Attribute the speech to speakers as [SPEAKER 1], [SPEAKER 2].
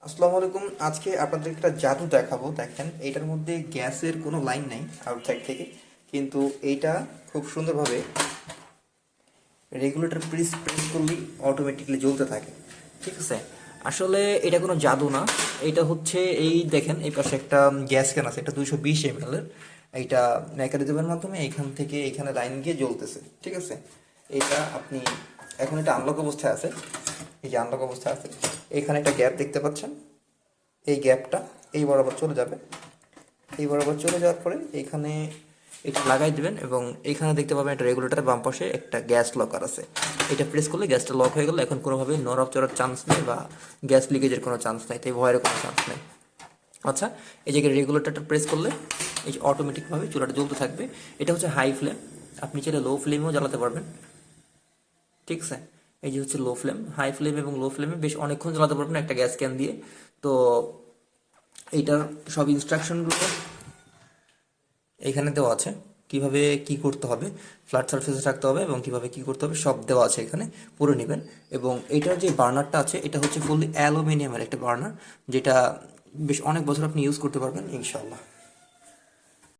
[SPEAKER 1] আসসালামু আলাইকুম। আজকে আপনাদের একটা জাদু দেখাবো। দেখেন, এইটার মধ্যে গ্যাসের কোনো লাইন নাই আউটসাইড থেকে, কিন্তু এইটা খুব সুন্দরভাবে রেগুলেটর প্রেস প্রেস করলেই অটোমেটিকলি জ্বলতে থাকে। ঠিক আছে, আসলে এটা কোনো জাদু না। এটা হচ্ছে, এই দেখেন এই পাশে একটা গ্যাস ক্যান আছে, এটা 220 ml এর। এইটা মেকানিজমের মাধ্যমে এইখান থেকে এইখানে লাইন গিয়ে জ্বলতেছে। ঠিক আছে, এটা আপনি এখন এটা আনলক অবস্থায় আছে। এই যে আনলক অবস্থায় আছে, এখানে একটা গ্যাপ দেখতে পাচ্ছেন। এই গ্যাপটা এই বরাবর চলে যাবে। এই বরাবর চলে যাওয়ার পরে এইখানে এটা লাগাই দিবেন, এবং এইখানে দেখতে পাবেন একটা রেগুলেটরের বাম পাশে একটা গ্যাস লকার আছে। এটা প্রেস করলে গ্যাসটা লক হয়ে গেল। এখন কোনোভাবে নরফ চড়ার চান্স নেই বা গ্যাস লিকেজের কোনো চান্স নেই, তাই ভয়ের কোনো চান্স নেই। আচ্ছা, এই জায়গায় রেগুলেটরটা প্রেস করলে এই যে অটোমেটিকভাবে চুলাটা জ্বলতে থাকবে। এটা হচ্ছে হাই ফ্লেম, আপনি চাইলে লো ফ্লেমেও জ্বালাতে পারবেন। ঠিক আছে, এই যে হচ্ছে লো ফ্লেম। হাই ফ্লেম এবং লো ফ্লেমে বেশ অনেকক্ষণ জ্বালাতে পারবেন একটা গ্যাস ক্যান দিয়ে। তো এইটার সব ইনস্ট্রাকশনগুলো এখানে দেওয়া আছে, কিভাবে কি করতে হবে, ফ্ল্যাট সারফেসে রাখতে হবে এবং কিভাবে কি করতে হবে সব দেওয়া আছে এখানে, পড়ে নেবেন। এবং এটার যে বার্নারটা আছে, এটা হচ্ছে ফুললি অ্যালুমিনিয়ামের একটা বার্নার, যেটা বেশ অনেক বছর আপনি ইউজ করতে পারবেন ইনশাল্লাহ।